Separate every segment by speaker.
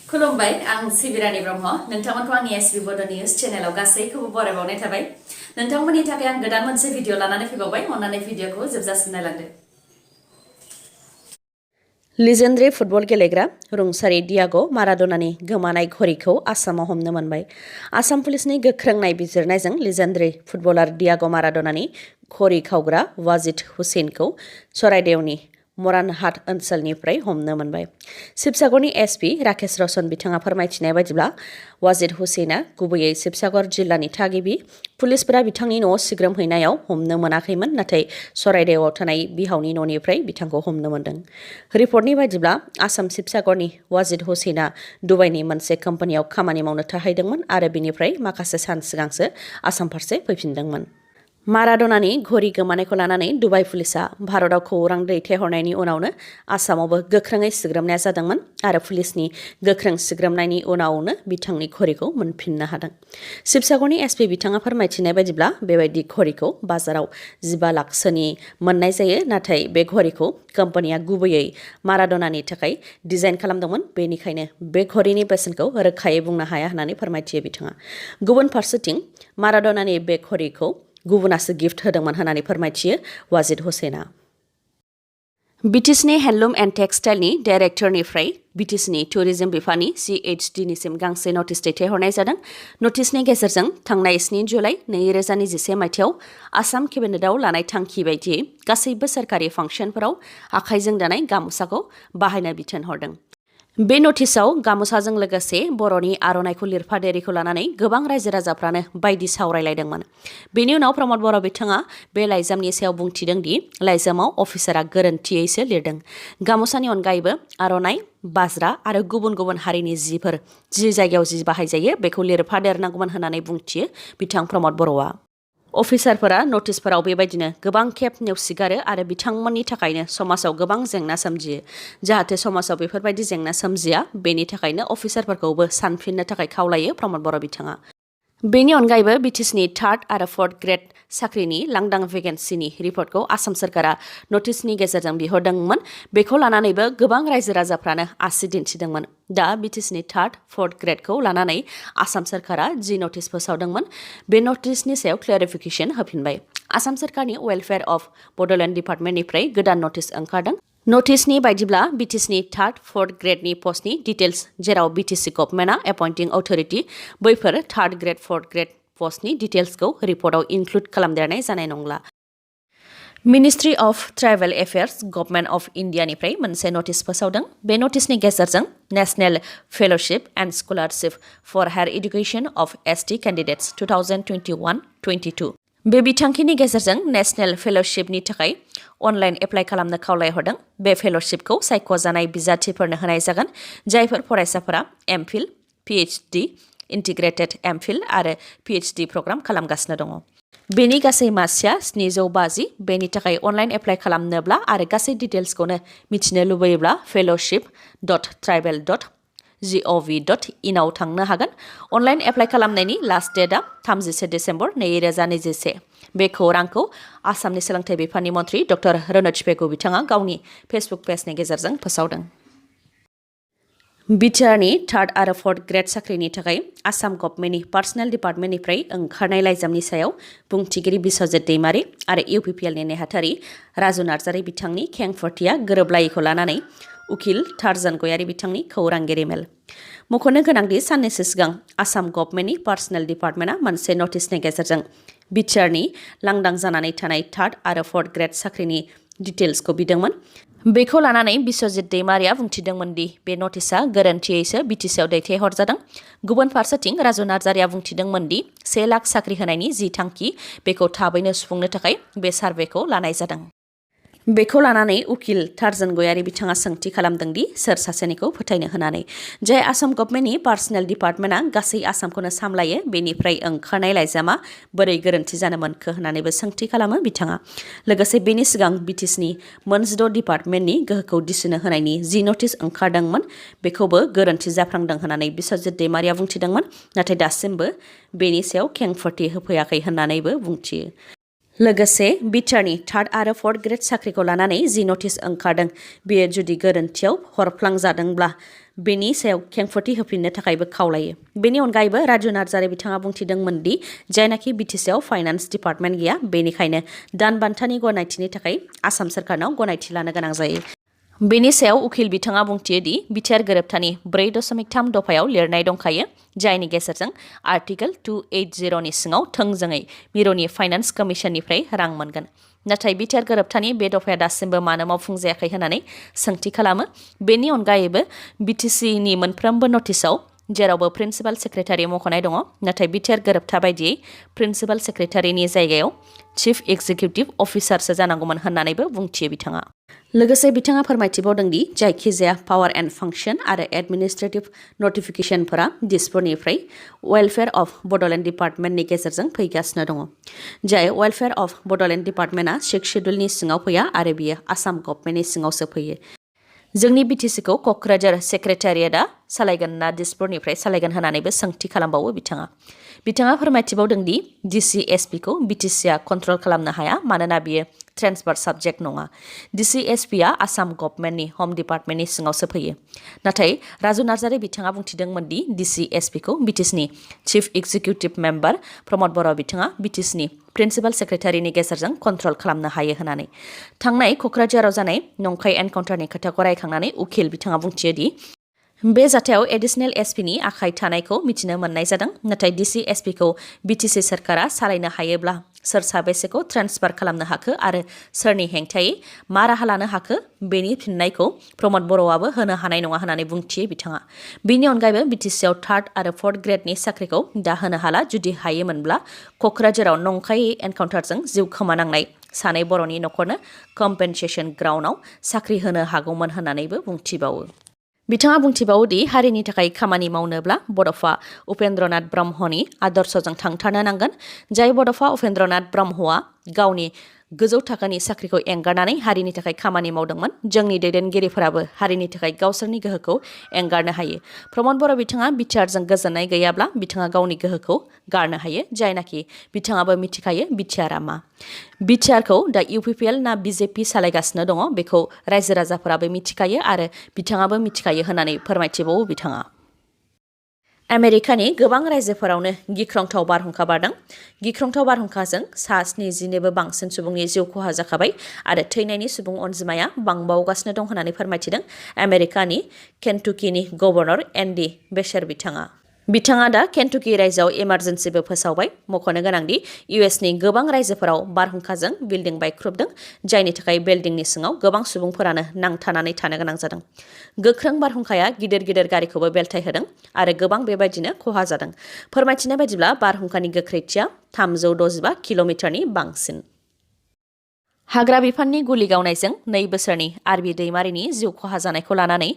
Speaker 1: खुलुमबाय आं सिबिरानि ब्रह्म नोंथांमोनखौ आंनि sbbodonews चेनेलाव गासैखौबो बरायबावनाय थाबाय नोंथांमोननि थाखाय आं गोदान मोनसे भिडिअ लानानै फैबावबाय अन्नानै भिडिअखौ जोबजासिम नायलांदो
Speaker 2: लिजेन्डारि फुटबल गेलेग्रा रुंसारि डियागो माराडोनानि गोमानाय घड़ीखौ आसामाव हमनो मोनबाय। आसाम पुलिसनि गोख्रों नायबिजिरनायजों लिजेन्डारि फुटबलार डियागो माराडोनानि घड़ी खावग्रा वाजिद हुसैनखौ चराइदेवनि मरानहाट ओनसोलनिफ्राय हमनो मोनबाय। शिबसागरनि एसपि राकेश रौशन बिथाङा फोरमायथिनाय बायदिब्ला वाजिद हुसैना गुबैयै शिबसागर जिल्लानि थागिबि। पुलिसफोरा बिथांनि न'आव सिग्रोमहैनायाव हमनो मोनाखैमोन, नाथाय चराइदेवआव थानाय बिहावनि न'निफ्राय बिथांखौ हमनो मोनदों। रिपर्टनि बायदिब्ला आसाम शिबसागरनि वाजिद हुसैना दुबाइनि मोनसे कम्पानियाव खामानि मावनो थाहैदोंमोन आरो बिनिफ्राय माखासे सान सिगांसो आसाम फारसे फैफिनदोंमोन। माराडोनानि घड़ी गोमानायखौ लानानै दुबाइ पुलिसआ भारताव खौरां दैथायहरनायनि उनावनो आसामावबो गोख्रोङै सिग्रोमनाय जादोंमोन आरो पुलिसनि गोख्रों सिग्रोमनायनि उनावनो बिथांनि घड़ीखौ मोनफिननो हादों। शिबसागरनि एसपि बिथाङा फोरमायथिनाय बायदिब्ला बेबायदि घड़ीखौ बाजाराव 15 लाखसोनि मोननाय जायो, नाथाय बे घड़ीखौ कम्पानिया गुबैयै माराडोनानि थाखाय डिजाइन खालामदोंमोन, बेनिखायनो बे घड़ीनि बेसेनखौ रोखायै बुंनो हाया होननानै फोरमायथियो बिथाङा। गुबुन फारसेथिं माराडोनानि बे घड़ीखौ गुबुनासो गिफ्ट होदोंमोन होननानै फोरमायथियो वाजिद हुसैना। बिटिसिनि हेन्डलुम एन्ड टेक्सटाइलनि डाइरेक्टरनिफ्राय बिटिसिनि टुरिजम बिफाननि CHDनिसिम गांसे नटिस दैथायहरनाय जादों। नटिसनि गेजेरजों थांनाय 7 जुलाइ 2021 मायथाइयाव आसाम केबिनेटआव लानाय थांखि बायदियै गासैबो सोरखारि फांसनफोराव आखाइजों दानाय गामुसाखौ बाहायनो बिथोन हरदों। बे नटिसआव गामुसाजों लोगोसे बर'नि आर'नाइखौ लिरफादेरिखौ लानानै गोबां रायजो राजाफ्रानो बायदि सावरायलायदोंमोन। बेनि उनाव प्रमद बर' बिथाङा बे लाइजामनि सायाव बुंथिदों दि लाइजामाव अफिसारा गोरोन्थियैसो लिरदों। गामुसानि अनगायैबो आर'नाइ, बाज्रा आरो गुबुन गुबुन हारिनि जिफोर जि जायगायाव जि बाहायजायो बेखौ लिरफादेरनांगौमोन होननानै बुंथियो बिथां प्रमद बर'आ। अफिसारफोरा नटिसफोराव बेबायदिनो गोबां खेब नेवसिगारो आरो बिथांमोननि थाखायनो समाजाव गोबां जेंना सोमजियो। जाहाथे समाजाव बेफोरबायदि जेंना सोमजिया, बेनि थाखायनो अफिसारफोरखौबो सानफिननो थाखाय खावलायो प्रमद बर' बिथाङा। बेनि अनगायैबो बिटिसिनि 3rd आरो 4th ग्रेड साख्रिनि लांदां भेकेन्सिनि रिपर्टखौ आसाम सोरखारा नटिसनि गेजेरजों बिहरदोंमोन। बेखौ लानानैबो गोबां रायजो राजाफ्रानो आसि दिन्थिदोंमन। दा बिटिसिनि 3rd, 4th ग्रेडखौ लानानै आसाम सोरखारा जि नटिस फोसावदोंमोन, बे नटिसनि सायाव क्लेरिफिकेसन होफिनबाय। आसाम सोरखारनि वेलफेयार अफ बडोलेण्ड डिपार्टमेन्टनिफ्राय गोदान नटिस ओंखारदों। नटिसनि बायदिब्ला बिटिसिनि 3rd, 4th ग्रेडनि पस्टनि डिटेल्स जेराव बिटिसि गभर्नमेन्टआ एपइन्टिं अथरिटि, बैफोर 3rd ग्रेड 4th ग्रेड पस्टनि डिटेल्सखौ रिपर्टआव इनक्लुड खालामदेरनाय जानाय नंला। Ministry of tribal affairs government of इन्डियानिफ्राय मोनसे नटिस फोसावदों। बे नटिसनि गेजेरजों national fellowship and scholarship for higher education of ST candidates 2021-22 बे बिथांखिनि गेजेरजों नेशनेल फेल'शिपनि थाखाय अनलाइन एप्लाइ खालामनो खावलायहरदों। बे फेल'शिपखौ सायख'जानाय बिजाथिफोरनो होनाय जागोन, जायफोर फरायसाफोरा MPhil, PhD, इन्टिग्रेटेड MPhil आरो PhD प्रग्राम खालामगासिनो दङ। बेनि गासै मासिया 750। बेनि थाखाय अनलाइन एप्लाइ खालामनोब्ला आरो गासै डिटेल्सखौनो मिथिनो लुबैयोब्ला fellowship.tribal.gov.in आव थांनो हागोन। अनलाइन एप्लाइ खालामनायनि लास्ट डेटआ 31 डिसेम्बर 2021। बे खौरांखौ आसामनि सोलोंथाइ बिफाननि मन्थ्रि डक्टर रनज पेगु बिथाङा गावनि फेसबुक पेजनि गेजेरजों फोसावदों। बिटिआरनि 3rd आरो 4th ग्रेड साख्रिनि थाखाय आसाम गभर्नमेन्टनि पार्सनेल डिपार्टमेन्टनिफ्राय ओंखारनाय लाइजामनि सायाव बुंथिगिरि बिस्वजित दैमारि आरो UPPLनि नेहाथारि राजु नार्जारि बिथांनि खेंफोरथिया गोरोबलायैखौ लानानै उकिल टार्जन गयारि बिथांनि खौरांगिरि मेल। मख'नो गोनांदि साननैसो सिगां आसाम गभर्नमेन्टनि पार्सनेल डिपार्टमेन्टआ मोनसे नटिसनि गेजेरजों बिटिआरनि लांदां जानानै थानाय 3rd आरो 4th ग्रेड साख्रिनि डिटेल्सखौ बिदोंमोन। बेखौ लानानै बिस्वजित दैमारिया बुंथिदोंमोन दि बे नटिसआ गोरोन्थियैसो बिटिसिआव दैथायहरजादों। गुबुन फारसेथिं राजु नार्जारिया बुंथिदोंमोन दि 1 लाख साख्रि होनायनि जि थांखि बेखौ थाबैनो सुफुंनो थाखाय बे सार्भेखौ लानाय जादों। बेखौ लानानै उकिल टार्जन गयारि बिथाङा सोंथि खालामदों दि सोर सासेनिखौ फोथायनो होनानै, जाय आसाम गभर्नमेन्टनि पार्सनेल डिपार्टमेन्टआ गासै आसामखौनो सामलायो, बेनिफ्राय ओंखारनाय लाइजामा बोरै गोरोन्थि जानो मोनखो होननानैबो सोंथि खालामो बिथाङा। लोगोसे बेनि सिगां बिटिसिनि 16 डिपार्टमेन्टनि गोहोखौ दिसुनो होनायनि जि नटिस ओंखारदोंमोन, बेखौबो गोरोन्थि जाफ्लांदों होननानै बिस्वजित दैमारिया बुंथिदोंमोन, नाथाय दासिमबो बेनि सायाव खेंफोरथि होफैयाखै होननानैबो बुंथियो। लोगोसे बिटिआरनि 3rd आरो 4th ग्रेड साख्रिखौ लानानै जि नटिस ओंखारदों, बेयो जुदि गोरोन्थियाव हरफ्लांजादोंब्ला बेनि सायाव खेंफोरथि होफिननो थाखायबो खावलायो। बेनि अनगायैबो राजु नार्जारि बिथाङा बुंथिदोंमोन दि जायनाखि बिटिसिआव फाइनान्स डिपार्टमेन्ट गैया बेनिखायनो दान बान्थानि गनायथिनि थाखाय आसाम सरकारनाव गनायथि लानो गोनां जायो। बेनि सायाव उखिल बिथाङा बुंथियो दि बिटिआर गोरोबथानि 4.3 दफायाव लिरनाय दंखायो जायनि गेजेरजों आर्टिकेल 280 नि सिङाव थोंजोङै मिरुनि फाइनान्स कमिसननिफ्राय रां मोनगोन। नाथाय बिटिआर गोरोबथानि बे दफाया दासिमबो मानो मावफुंजायाखै होननानै सोंथि खालामो। बेनि अनगायैबो बिटिसिनि मोनफ्रोमबो नटिसआव जेरावबो प्रिन्सिपाल सेक्रेटारि मख'नाय दङ नाथाय बिटिआर गोरोबथा बायदियै प्रिन्सिपाल सेक्रेटारिनि जायगायाव चिफ एक्जिकिउटिभ अफिसारसो जानांगौमोन होननानैबो बुंथियो बिथाङा। लोगोसे बिथाङा फोरमायथिबावदों दि जायखिजाया पावार एन्ड फांसन आरो एडमिनिस्ट्रेटिभ नटिफिकेशनफोरा दिसपुरनिफ्राय वेलफेयार अफ बड'लेण्ड डिपार्टमेन्टनि गेजेरजों फैगासिनो दङ। जाय वेलफेयार अफ बड'लेण्ड डिपार्टमेन्टआ 6 शेड्युलनि सिङाव फैया आरो बियो आसाम गभर्नमेन्टनि सिङावसो फैयो। जोंनि बिटिसिखौ क'क्राझार सेक्रेटारियेटआ सालायगोन ना दिसपुरनिफ्राय सालायगोन होननानैबो सोंथि खालामबावो बिथाङा। बिथाङा फोरमायथिबावदों दि डिसि-एसपिखौ बिटिसिआ कन्ट्रल खालामनो हाया मानोना बियो ट्रेन्सफार साबजेक्ट नङा। डिसि-एसपिआ आसाम गभर्नमेन्टनि हम डिपार्टमेन्टनि सिङावसो फैयो। नाथाय राजु नार्जारि बिथाङा बुंथिदोंमोन दि डिसि-एसपिखौ बिटिसिनि चिफ एक्जिकिउटिभ मेम्बार प्रमद बर' बिथाङा बिटिसिनि प्रिन्सिपाल सेक्रेटारिनि गेजेरजों कन्ट्रल खालामनो हायो होननानै। थांनाय क'क्राझाराव जानाय नंखाय एनकाउन्टारनि खोथाखौ रायखांनानै उखिल बिथाङा बुंथियो दि बे जाथायाव एडिशनेल एसपिनि आखाइ थानायखौ मिथिनो मोननाय जादों नाथाय डिसि-एसपिखौ बिटिसि सरकारा सालायनो हायोब्ला सोर साबेसेखौ ट्रेन्सफार खालामनो हाखो आरो सोरनि हेंथायै मा राहा लानो हाखो बेनि फिननायखौ प्रमद बर'आबो होनो हानाय नङा होननानै बुंथियो बिथाङा। बेनि अनगायैबो बिटिसिआव 3rd आरो 4th ग्रेडनि साख्रिखौ दा होनो हाला जुदि हायोमोनब्ला क'क्राझाराव नंखायै एनकाउन्टारजों जिउ खोमानांनाय सानै बर'नि न'खरनो कम्पेनसेसन ग्राउन्डआव साख्रि होनो हागौमोन होननानैबो बुंथिबावो। बिथाङा बुंथिबावो दि हारिनि थाखाय खामानि मावनोब्ला बड'फा उपेन्द्रनाथ ब्रह्मनि आदर्शजों थांथारनो नांगोन। जाय बड'फा उपेन्द्रनाथ ब्रह्मआ गावनि गोजौ थाखोनि साख्रिखौ एंगारनानै हारिनि थाखाय खामानि मावदोंमोन। जोंनि दैदेनगिरिफोराबो हारिनि थाखाय गावसोरनि गोहोखौ एंगारनो हायो। प्रमद बर' बिथाङा बिटिआरजों गोजोननाय गैयाब्ला बिथाङा गावनि गोहोखौ गारनो हायो जायनाखि बिथाङाबो मिथिखायो बिटिआरआ मा। बिटिआरखौ दा इउपिपिएल ना बिजेपि सालायगासिनो दङ बेखौ रायजो राजाफोराबो मिथिखायो आरो बिथाङाबो मिथिखायो होननानै फोरमायथिबावो बिथाङा। आमेरिकानि गोबां रायजोफोरावनो गिख्रंथाव बारहुंखा बारदों। गिख्रंथाव बारहुंखाजों सा 70निबो बांसिन सुबुंनि जिउ खहा जाखाबाय आरो थैनायनि सुबुं अनजिमाया बांबावगासिनो दं होननानै फोरमायथिदों आमेरिकानि केन्टुकिनि गभर्नर एन्डी बेशर बिथाङा। बिथाङा दा केन्टुकि रायजोआव इमारजेन्सिबो फोसावबाय। मख'नो गोनांदि इउएसनि गोबां रायजोफोराव बारहुंखाजों बिल्डिं बायख्रुबदों जायनि थाखाय बिल्डिंनि सिङाव गोबां सुबुंफोरानो नांथानानै थानो गोनां जादों। गोख्रों बारहुंखाया गिदिर गिदिर गारिखौबो बेलथायहोदों आरो गोबां बेबायदिनो खहा जादों। फोरमायथिनाय बायदिब्ला बारहुंखानि गोख्रैथिया 365 किल'मिटारनि बांसिन। हाग्रा बिफाननि गुलि गावनायजों 2 बोसोरनि आरबि दैमारिनि जिउ खहा जानायखौ लानानै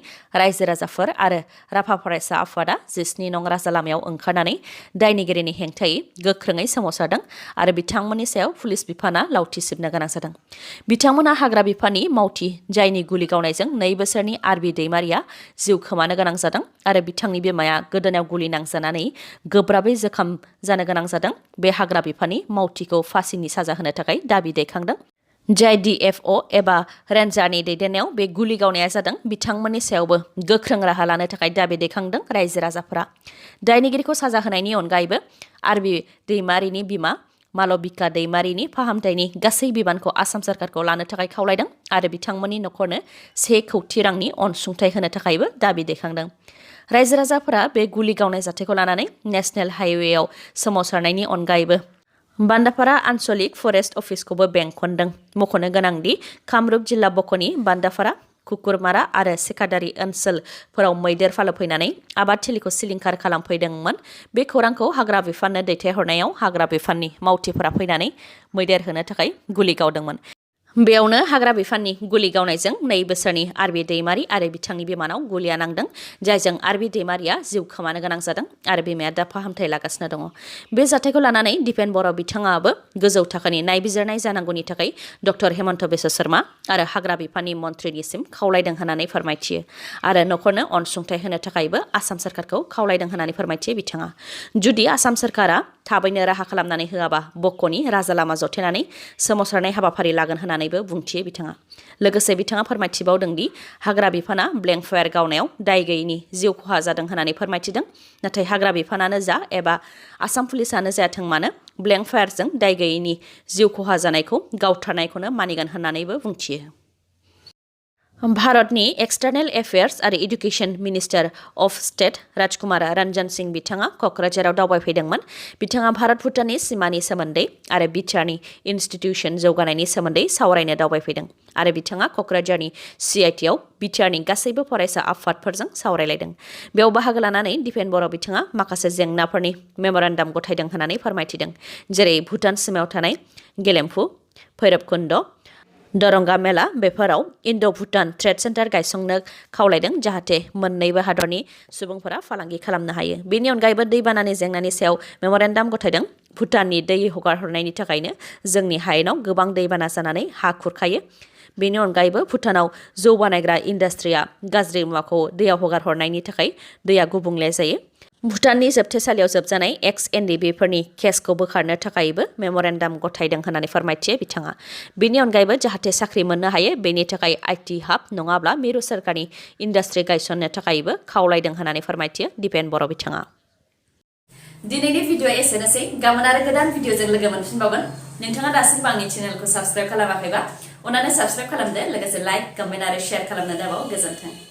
Speaker 2: रायजो राजाफोर आरो राभा फरायसा आफादा 17 नं राजा लामायाव ओंखारनानै दायनिगिरिनि हेंथायै गोख्रोङै सोमावसारदों आरो बिथांमोननि सायाव पुलिस बिफाना लावथि सिबनो गोनां जादों। बिथांमोना हाग्रा बिफाननि मावथि जायनि गुलि गावनायजों 2 बोसोरनि आरबि दैमारिया जिउ खोमानो गोनां जादों आरो बिथांनि बिमाया गोदोनायाव गुलि नांजानानै गोब्राबै जोखोम जानो गोनां जादों। बे हाग्रा बिफाननि मावथिखौ फासिनि साजा होनो थाखाय दाबि दैखांदों। जाय डिएफअ एबा रेन्जारनि दैदेननायाव बे गुलि गावनाया जादों बिथांमोननि सायावबो गोख्रों राहा लानो थाखाय दाबि दैखांदों रायजो राजाफोरा। दायनिगिरिखौ साजा होनायनि अनगायैबो आरबि दैमारिनि बिमा मालबिका दैमारिनि फाहामथायनि गासै बिबानखौ आसाम सरकारखौ लानो थाखाय खावलायदों आरो बिथांमोननि न'खरनो 1 कौटि रांनि अनसुंथाइ होनो थाखायबो दाबि दैखांदों। रायजो राजाफोरा बे गुलि गावनाय जाथायखौ लानानै नेशनेल हाइवेआव सोमावसारनायनि अनगायैबो बान्दापारा आन्चलिक फरेस्ट अफिसखौबो बेंखनदों। मख'नो गोनांदि कामरुप जिल्ला बक'नि बान्दापारा कुकुरमारा आरो सेकादारि ओनसोलफोराव मैदेर फालो फैनानै आबाद थिलिखौ सिलिंखार खालामफैदोंमोन। बे खौरांखौ हाग्रा बिफाननो दैथायहरनायाव हाग्रा बिफाननि मावथिफोरा फैनानै मैदेर होनो थाखाय गुलि गावदोंमोन। बेयावनो हाग्रा बिफाननि गुलि गावनायजों 2 बोसोरनि आरबि दैमारि आरो बिथांनि बिमानाव गुलिया नांदों जायजों आरबि दैमारिया जिउ खोमानो गोनां जादों आरो बिमाया दा फाहामथाय लागासिनो दङ। बे जाथायखौ लानानै दिपेन बर' बिथाङाबो गोजौ थाखोनि नायबिजिरनाय जानांगौनि थाखाय डक्टर हेमन्त बिश्व शर्मा आरो हाग्रा बिफाननि मन्थ्रिनिसिम खावलायदों होननानै फोरमायथियो आरो न'खरनो अनसुंथाइ होनो थाखायबो आसाम सरकारखौ खावलायदों होननानै फोरमायथियो बिथाङा। जुदि आसाम सरकारा थाबैनो राहा खालामनानै होआबा बक'नि राजा लामा जथेनानै सोमावसारनाय हाबाफारि लागोन होननानै होननानैबो बुंथियो बिथाङा लोगोसे बिथाङा फोरमायथिबावदों दि हाग्रा बिफाना ब्लेंक फायार गावनायाव दाय गैयैनि जिउ खहा जादों होननानै फोरमायथिदों नाथाय हाग्रा बिफानानो जा एबा आसाम पुलिसानो जायाथों मानो ब्लेंक फायारजों दाय गैयैनि जिउ खहा जानायखौ गावथारनायखौनो मानिगोन होननानैबो बुंथियो भारतनि एक्सटार्नेल एफेयार्स आरो एडुकेशन मिनिस्टार अफ स्टेट राजकुमार रंजन सिंह बिथाङा क'क्राझाराव दावबायफैदोंमोन बिथाङा भारत भुटाननि सिमानि सोमोन्दै आरो बिटिआरनि इनस्टिट्यूशन जौगानायनि सोमोन्दै सावरायनो दावबायफैदों आरो बिथाङा क'क्राझारनि सिआइटिआव बिटिआरनि गासैबो फरायसा आफादफोरजों सावरायलायदों बेयाव बाहागो लानानै दिपेन बर' बिथाङा माखासे जेंनाफोरनि मेम'रेन्डाम गथायदों होननानै फोरमायथिदों जेरै भुटान सिमायाव थानाय गेलेमफु भैरबकुन्द दरंगा मेला बेफोराव इन्ड' भुटान ट्रेड सेन्टार गायसंनो खावलायदों जाहाथे मोन्नैबो हादरनि सुबुंफोरा फालांगि खालामनो हायो बेनि अनगायैबो दैबानानि जेंनानि सायाव मेम'रेन्डाम गथायदों भुटाननि दै हगारहरनायनि थाखायनो जोंनि हायेनाव गोबां दैबाना जानानै हा खुरखायो बेनि अनगायैबो भुटानाव जौ बानायग्रा इन्डास्ट्रिया गाज्रि मुवाखौ दैयाव हगारहरनायनि थाखाय दैया गुबुंले जायो भुटाननि जोबथेसालियाव जोबजानाय EX-NDFB फोरनि केसखौ बोखारनो थाखायबो मेम'रेन्डाम गथायदों होननानै फोरमायथियो बिथाङा बेनि अनगायैबो जाहाथे साख्रि मोननो हायो बेनि थाखाय IT हाब नङाब्ला मिरु सोरखारनि इन्डास्ट्रि गायसननो थाखायबो खावलायदों होननानै फोरमायथियो दिपेन बर' बिथाङा
Speaker 1: दिनैनि भिडिअ'आ एसेनोसै गाबोन आरो गोदान भिडिअ'जों लोगो मोनफिनबावगोन नोंथाङा दासिमबो आंनि चेनेलखौ साबस्क्राइब खालामाखैबा अन्नानै साबस्क्राइब खालामदो लोगोसे लाइक कमेन्ट आरो शेयार खालामनो दाबाव गोजोन्थों